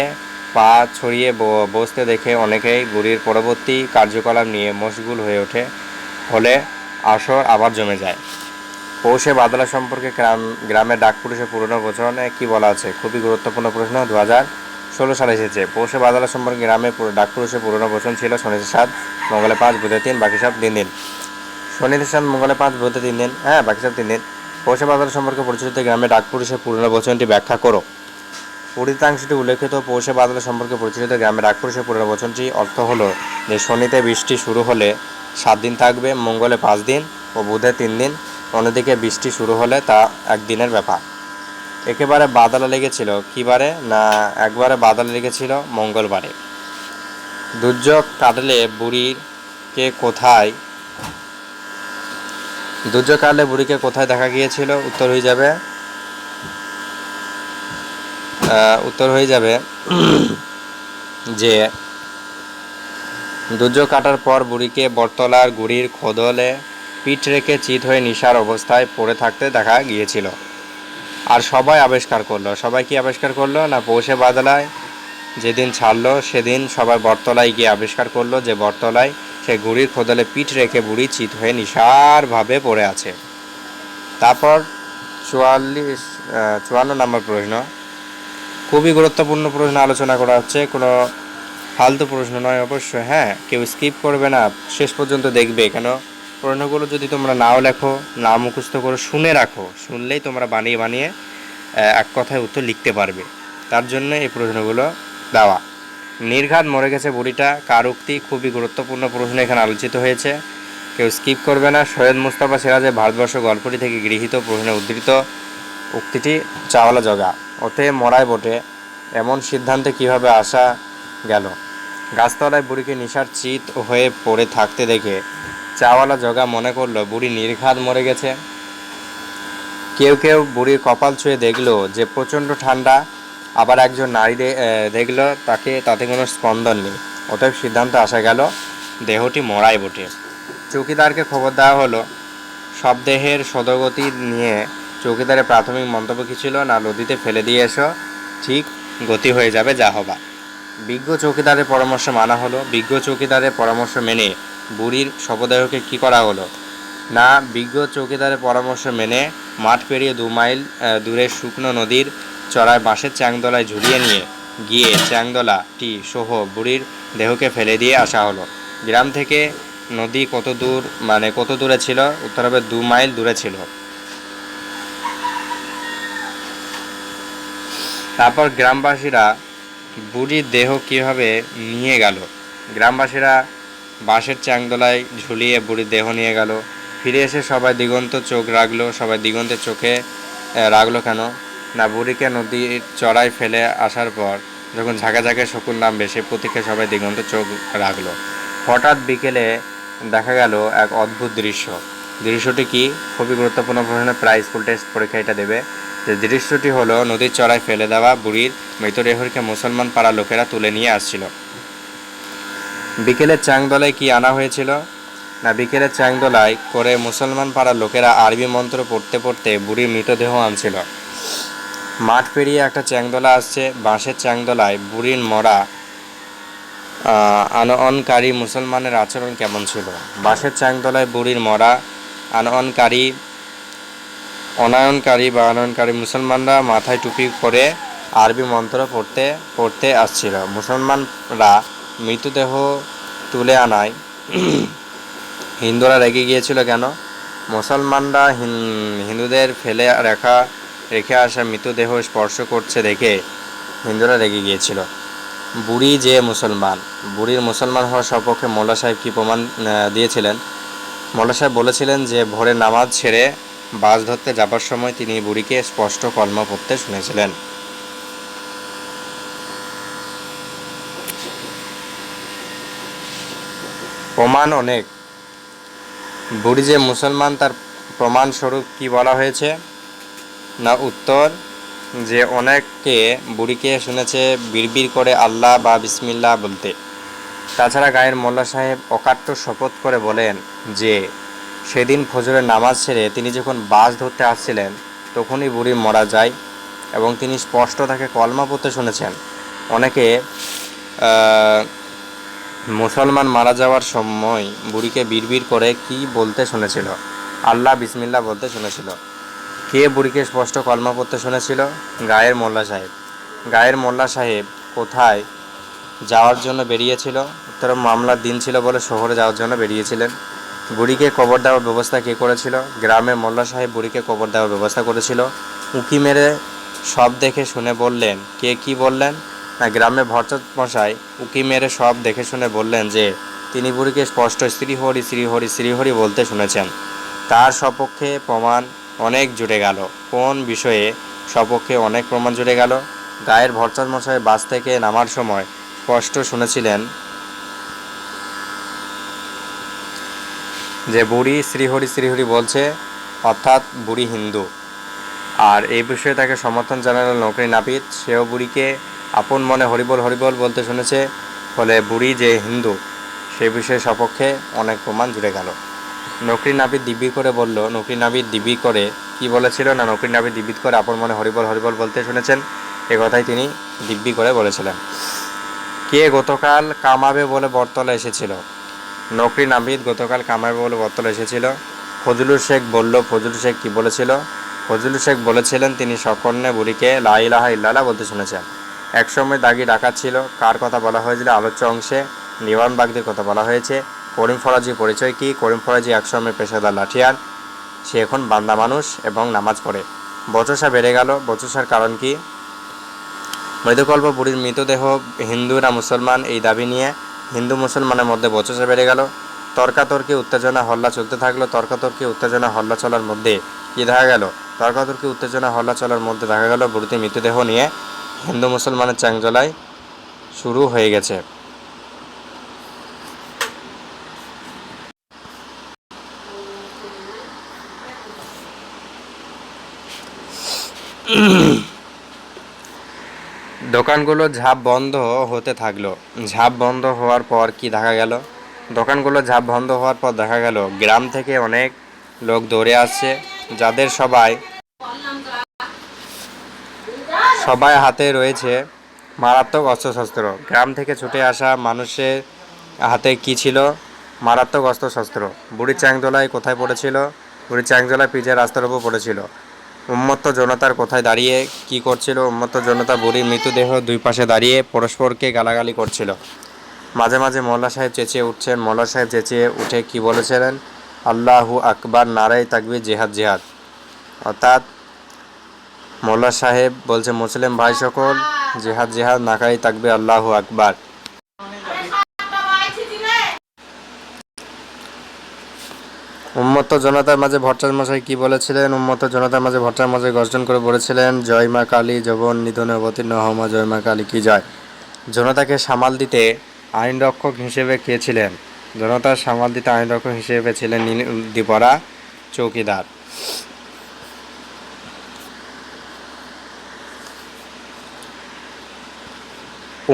পা ছড়িয়ে বসতে দেখে অনেকেই বুড়ির পরবর্তী কার্যকলাপ নিয়ে মশগুল হয়ে ওঠে, ফলে আসর আবার জমে যায়। পৌষে বাদলা সম্পর্কে গ্রামের ডাকপুরুষের পুরনো বচনে কি বলা আছে? খুবই গুরুত্বপূর্ণ প্রশ্ন, 2016 সালে এসেছে। পৌষে বাদলা সম্পর্কে গ্রামের ডাকপুরুষের পুরনো বচন ছিল, শনিতে 7, মঙ্গলে 5, বুধে 3, বাকি সব 3 দিন। শনিতে 7, মঙ্গলে 5, বুধে 3 দিন, হ্যাঁ, বাকি সব 3 দিন। পৌষে বাদলা সম্পর্কে পরিচিত গ্রামের ডাকপুরুষের পুরনো বচনটি ব্যাখ্যা করো। পরিতাংশটি উল্লেখিত পৌষে বাদলা সম্পর্কে পরিচিত গ্রামের ডাকপুরুষের পুরনো বচনটি অর্থ হলো যে শনিতে বৃষ্টি শুরু হলে 7 দিন থাকবে, মঙ্গলে 5 দিন ও বুধে 3 দিন। অন্যদিকে বৃষ্টি শুরু হলে তা 1 দিনের ব্যাপার। একেবারে বাদলা লেগেছিল কী বারে? না, একবারে বাদলা লেগেছিল মঙ্গলবারে। দুর্যোগ কাটলে বুড়িকে কোথায় দেখা গিয়েছিল? উত্তর হয়ে যাবে যে দুর্যোগ কাটার পর বুড়িকে বটতলার গুড়ির খোদলে পিঠ রেখে চিত হয়ে নিশার অবস্থায় পড়ে থাকতে দেখা গিয়েছিল। আর সবাই আবিষ্কার করলো। সবাই কি আবিষ্কার করলো? না, পৌষে বাদলায় যেদিন ছাড়লো সেদিন সবাই বটতলায় গিয়ে আবিষ্কার করলো যে বটতলায় সে গুড়ির খোদলে পিঠ রেখে বুড়ি চিত হয়ে নিশারভাবে পড়ে আছে। তারপর 54 নম্বর প্রশ্ন, খুবই গুরুত্বপূর্ণ প্রশ্ন আলোচনা করা হচ্ছে, কোনো ফালতু প্রশ্ন নয় অবশ্যই, হ্যাঁ, কেউ স্কিপ করবে না, শেষ পর্যন্ত দেখবে। কেন, প্রশ্নগুলো যদি তোমরা নাও লেখো, না মুখস্থ করো, শুনে রাখো, শুনলেই তোমরা বানিয়ে বানিয়ে এক কথায় উত্তর লিখতে পারবে। তার জন্য এই প্রশ্নগুলো দেওয়া। নির্ঘাত মরে গেছে বুড়িটা কার উক্তি? খুবই গুরুত্বপূর্ণ প্রশ্ন এখানে আলোচিত হয়েছে, কেউ স্কিপ করবে না। সৈয়দ মুস্তাফা সিরাজের ভারতবর্ষ গল্পটি থেকে গৃহীত প্রশ্নে উদ্ধৃত উক্তিটি চাওয়ালা জগা। ওতে মরায় বটে, এমন সিদ্ধান্তে কিভাবে আসা গেল? গাছতলায় বুড়িকে নিশার চিত হয়ে পড়ে থাকতে দেখে চাওয়ালা জগা মনে করলো বুড়ি নির্ঘাত মরে গেছে। কেউ কেউ বুড়ির কপাল ছুঁয়ে দেখলো যে প্রচণ্ড ঠান্ডা, আবার একজন নারী দেখলো তাতে কোনো স্পন্দন নেই। অতএব সিদ্ধান্তে আসা গেল দেহটি মরাই বটে। চৌকিদারকে খবর দেওয়া হলো। শবদেহের সদগতি নিয়ে চৌকিদারের প্রাথমিক মন্তব্য কী ছিল? না, নদীতে ফেলে দিয়ে এসো, ঠিক গতি হয়ে যাবে যা হবা। বিজ্ঞ চৌকিদারের পরামর্শ মানা হলো। বিজ্ঞ চৌকিদারের পরামর্শ মেনে বুড়ির শবদেহকে কি করা হলো না, বিজ্ঞ চৌকিদারের পরামর্শ মেনে মাঠ পেরিয়ে 2 মাইল দূরে শুকনো নদীর চড়ায় বাঁশের চ্যাংদোলায় ঝুলিয়ে নিয়ে গিয়ে চ্যাংদোলাটি সহ বুড়ির দেহকে ফেলে দিয়ে আসা হলো। গ্রাম থেকে নদী কত দূরে ছিল? উত্তর হবে 2 মাইল দূরে ছিল। তারপর গ্রামবাসীরা বুড়ির দেহ কীভাবে নিয়ে গেল? গ্রামবাসীরা বাঁশের চ্যাংদোলায় ঝুলিয়ে বুড়ির দেহ নিয়ে গেল। ফিরে এসে সবাই দিগন্তে চোখ রাখলো। সবাই দিগন্তে চোখে রাখলো কেন না, বুড়িকে নদীর চড়ায় ফেলে আসার পর যখন ঝাঁকে ঝাঁকে শকুন নামবে সে প্রতীক্ষে সবাই দিগন্তে চোখ রাখলো। হঠাৎ বিকেলে দেখা গেল এক অদ্ভুত দৃশ্য। দৃশ্যটি কি? খুবই গুরুত্বপূর্ণ প্রশ্ন, প্রায় স্কুল টেস্ট পরীক্ষা এটা দেবে। যে দৃশ্যটি হলো নদীর চড়ায় ফেলে দেওয়া বুড়ির মৃতদেহকে মুসলমান পাড়ার লোকেরা তুলে নিয়ে আসছিল। বিকেলের চাংদোলায় কি আনা হয়েছিল না, বিকেলের চাংদোলায় করে মুসলমান পাড়ার লোকেরা আরবি মন্ত্র পড়তে পড়তে বুড়ির মৃতদেহ আনছিল। মাঠ পেরিয়ে একটা চ্যাংদোলা আসছে। বাঁশের চ্যাংদোলায় বুড়ির মরা আনয়নকারী মুসলমানের আচরণ কেমন ছিল? বাঁশের চ্যাংদোলায় বুড়ির মরা অনায়নকারী মুসলমানরা মাথায় টুপি করে আরবি মন্ত্র পড়তে পড়তে আসছিল। মুসলমানরা মৃতদেহ তুলে আনায় হিন্দুরা রেগে গিয়েছিল কেন? মুসলমানরা হিন্দুদের ফেলে রেখে আসা মৃতদেহ স্পর্শ করছে দেখে হিন্দুরা রেগে গিয়েছিল। বুড়ি যে মুসলমান, বুড়ির মুসলমান হওয়ার সপক্ষে মোল্লা সাহেব কী প্রমাণ দিয়েছিলেন? মোল্লা সাহেব বলেছিলেন যে ভোরে নামাজ ছেড়ে বাস ধরতে যাবার সময় তিনি বুড়িকে স্পষ্ট কলমা পড়তে শুনেছিলেন। প্রমাণ অনেক। বুড়ি যে মুসলমান তার প্রমাণস্বরূপ কি বলা হয়েছে না, উত্তর যে অনেকে বুড়িকে শুনেছে বিড়বিড় করে আল্লাহ বা বিসমিল্লাহ বলতে। তাছাড়া গায়ের মোল্লা সাহেব অকাট্য শপথ করে বলেন যে সেদিন ফজরের নামাজ ছেড়ে তিনি যখন বাস ধরতে আসছিলেন তখনই বুড়ি মারা যায় এবং তিনি স্পষ্ট তাকে কলমা পড়তে শুনেছেন। অনেকে মুসলমান মারা যাওয়ার সময় বুড়িকে বিড়বিড় করে কি বলতে শুনেছিল? আল্লাহ বিসমিল্লাহ বলতে শুনেছিল। কে বুড়িকে স্পষ্ট কলমা পড়তে শুনেছিল? গায়ের মোল্লা সাহেব। গায়ের মোল্লা সাহেব কোথায় যাওয়ার জন্য বেরিয়েছিল? উত্তর মামলার দিন ছিল বলে শহরে যাওয়ার জন্য বেরিয়েছিলেন। বুড়িকে কবর দেওয়ার ব্যবস্থা কে করেছিল? গ্রামের মোল্লা সাহেব বুড়িকে কবর দেওয়ার ব্যবস্থা করেছিল। উঁকি মেরে সব দেখে শুনে বললেন। কে কি বললেন না, গ্রামের ভরচাঁদ মশাই উঁকি মেরে সব দেখে শুনে বললেন যে তিনি বুড়িকে স্পষ্ট শ্রীহরি শ্রীহরি শ্রীহরি বলতে শুনেছেন। তার সপক্ষে প্রমাণ অনেক জুড়ে গেল। কোন বিষয়ে সপক্ষে অনেক প্রমাণ জুড়ে গেল? গায়ের ভরচাঁদ মশাই বাস থেকে নামার সময় স্পষ্ট শুনেছিলেন যে বুড়ি শ্রীহরি শ্রীহরি বলছে, অর্থাৎ বুড়ি হিন্দু। আর এই বিষয়ে তাকে সমর্থন জানালো নকরি নাপিত। সেও বুড়িকে আপন মনে হরিবল হরিবল বলতে শুনেছে, ফলে বুড়ি যে হিন্দু সে বিষয়ে সপক্ষে অনেক প্রমাণ জুড়ে গেল। নকরি নাপিত দিব্যি করে বলল। নকরি নাপিত দিব্যি করে কি বলেছিল না, নকরি নাপিত দিব্যি করে আপন মনে হরিবল হরিবল বলতে শুনেছেন, এ কথাই তিনি দিব্যি করে বলেছিলেন। কে গতকাল কামাবে বলে বটতলা এসেছিল? নকরি নাপিত গতকাল কামাবে বলে বটতলা এসেছিল। ফজলুর শেখ বলল। ফজলুর শেখ কী বলেছিল? ফজলুর শেখ বলেছিলেন তিনি সকর্ণে বুড়িকে লা ইলাহা ইল্লাল্লাহ বলতে শুনেছেন। একসময় দাগি ডাকাত ছিল। কার কথা বলা হয়েছিল? আলোচ্য অংশে নিবান বাগদির কথা বলা হয়েছে। করিম ফরাজির পরিচয় কি? করিম ফরাজি একসময় পেশাদার লাঠিয়ার, সে এখন বান্দা মানুষ এবং নামাজ পড়ে। বচসা বেড়ে গেল। বচসার কারণ কি? মৃতকল্প বুড়ির মৃতদেহ হিন্দু না মুসলমান, এই দাবি নিয়ে হিন্দু মুসলমানের মধ্যে বচসা বেড়ে গেল। তর্কাতর্কি উত্তেজনা হল্লা চলতে থাকলো। তর্কাতর্কি উত্তেজনা হল্লা চলার মধ্যে কী দেখা গেল? তর্কাতর্কি উত্তেজনা হল্লা চলার মধ্যে দেখা গেল বুড়িতে মৃতদেহ নিয়ে হিন্দু মুসলমানের চাংজলাই শুরু হয়ে গেছে। দোকানগুলো ঝাঁপ বন্ধ হতে থাকলো। ঝাঁপ বন্ধ হওয়ার পর কি দেখা গেল? দোকানগুলো ঝাঁপ বন্ধ হওয়ার পর দেখা গেল গ্রাম থেকে অনেক লোক দৌড়ে আসছে, যাদের সবাই হাতে রয়েছে মারাত্মক অস্ত্রশস্ত্র। গ্রাম থেকে ছুটে আসা মানুষের হাতে কি ছিল মারাত্মক অস্ত্রশস্ত্র। বুড়ির চ্যাংদোলায় কোথায় পড়েছিল? বুড়ির চ্যাংদোলায় পিচের রাস্তার উপর পড়েছিল। উন্মত্ত জনতার কোথায় দাঁড়িয়ে কি করছিল? উন্মত্ত জনতা বুড়ির মৃতদেহ দুই পাশে দাঁড়িয়ে পরস্পরকে গালাগালি করছিল। মাঝে মাঝে মোল্লা সাহেব চেঁচিয়ে উঠছেন। মোল্লা সাহেব চেঁচিয়ে উঠে কি বলেছিলেন? আল্লাহু আকবার, নারাই তাকবীর, জিহাদ জিহাদ। অর্থাৎ মোল্লা সাহেব বলছে, মুসলিম ভাই সকল, জিহাদ জিহাদ, নাকাই তাকবীর, আল্লাহু আকবার। উন্মত্ত জনতার মাঝে ভট্টাচার্য মশাই কি বলেছিলেন? উন্মত্ত জনতার মাঝে ভট্টাচার্য মশাই গর্জন করে বলেছিলেন, জয় মা কালী, যবন নিধনে অবতীর্ণ হমা, জয় মা কালী কি জয়। জনতাকে সামাল দিতে আইনরক্ষক হিসেবে কে ছিলেন? জনতার সামাল দিতে আইনরক্ষক হিসেবে ছিলেন নীল উর্দি পরা চৌকিদার।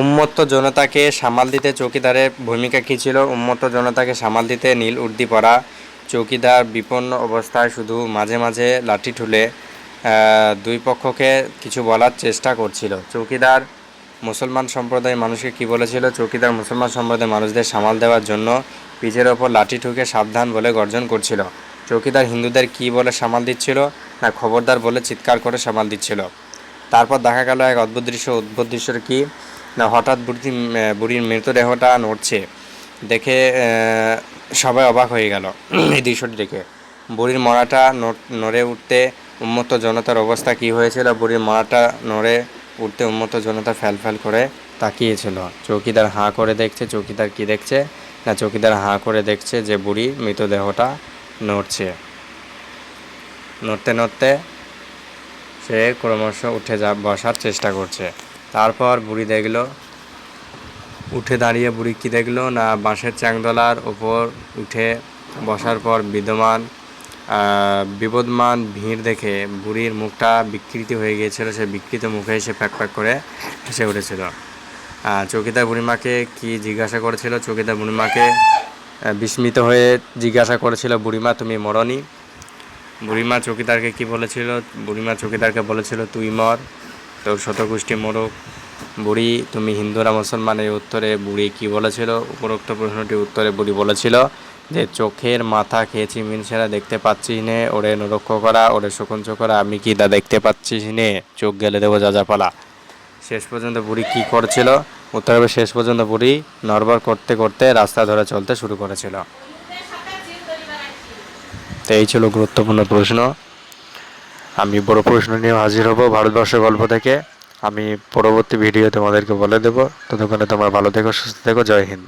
উন্মত্ত জনতাকে সামাল দিতে চৌকিদারের ভূমিকা কী ছিল? উন্মত্ত জনতাকে সামাল দিতে নীল উর্দি পরা চৌকিদার বিপন্ন অবস্থায় শুধু মাঝে মাঝে লাঠি ঠুলে দুই পক্ষকে কিছু বলার চেষ্টা করছিল। চৌকিদার মুসলমান সম্প্রদায়ের মানুষকে কি বলেছিল? চৌকিদার মুসলমান সম্প্রদায়ের মানুষদের সামাল দেওয়ার জন্য পিঠের ওপর লাঠি ঠুকে সাবধান বলে গর্জন করছিল। চৌকিদার হিন্দুদের কি বলে সামাল দিচ্ছিল? না, খবরদার বলে চিৎকার করে সামাল দিচ্ছিল। তারপর দেখা গেল এক অদ্ভুত দৃশ্য। অদ্ভুত দৃশ্যটা কি? না, হঠাৎ বুড়ির মৃতদেহটা নড়ছে দেখে সবাই অবাক হয়ে গেল এই দৃশ্যটি দেখে। বুড়ির মরাটা নড়ে উঠতে উন্মত্ত জনতার অবস্থা কি হয়েছিল? বুড়ির মরাটা নড়ে উঠতে উন্মত্ত জনতা ফ্যাল করে তাকিয়েছিল। চৌকিদার হাঁ করে দেখছে। চৌকিদার কি দেখছে? না, চৌকিদার হাঁ করে দেখছে যে বুড়ি মৃতদেহটা নড়ছে। নড়তে নড়তে সে ক্রমশ উঠে বসার চেষ্টা করছে। তারপর বুড়ি দেখলো, উঠে দাঁড়িয়ে বুড়ি কি দেখলো? না, বাঁশের চ্যাংদোলার ওপর উঠে বসার পর বিবদমান ভিড় দেখে বুড়ির মুখটা বিকৃতি হয়ে গিয়েছিল। সে বিকৃত মুখে এসে প্যাক প্যাক করে হেসে উঠেছিল। চৌকিদার বুড়িমাকে কি জিজ্ঞাসা করেছিল? চৌকিদার বুড়িমাকে বিস্মিত হয়ে জিজ্ঞাসা করেছিল, বুড়িমা তুমি মরনি? বুড়িমা চৌকিদারকে কি বলেছিল? বুড়িমা চৌকিদারকে বলেছিল, তুই মর, তোর শতগোষ্ঠী মরুক। বুড়ি তুমি হিন্দুরা মুসলমানের উত্তরে বুড়ি কি বলেছিল? উপরোক্ত প্রশ্নটির উত্তরে বুড়ি বলেছিল যে চোখের মাথা খেয়েছি মিনসেরা দেখতে পাচ্ছিস নে, ওরে নরক্ষ করা, ওরে শকুঞ্চ করা, আমি কি তা দেখতে পাচ্ছিস নে, চোখ গেলে দেবো যাযাপালা। শেষ পর্যন্ত বুড়ি কি করছিল? উত্তর হবে শেষ পর্যন্ত বুড়ি নড়বড় করতে করতে রাস্তা ধরে চলতে শুরু করেছিল। তো এই ছিল গুরুত্বপূর্ণ প্রশ্ন। আমি বড় প্রশ্ন নিয়ে হাজির হব ভারতবর্ষের গল্প থেকে। আমি পরবর্তী ভিডিও তোমাদেরকে বলে দেবো। ততক্ষণে তোমরা ভালো থেকো, সুস্থ থেকো। জয় হিন্দ।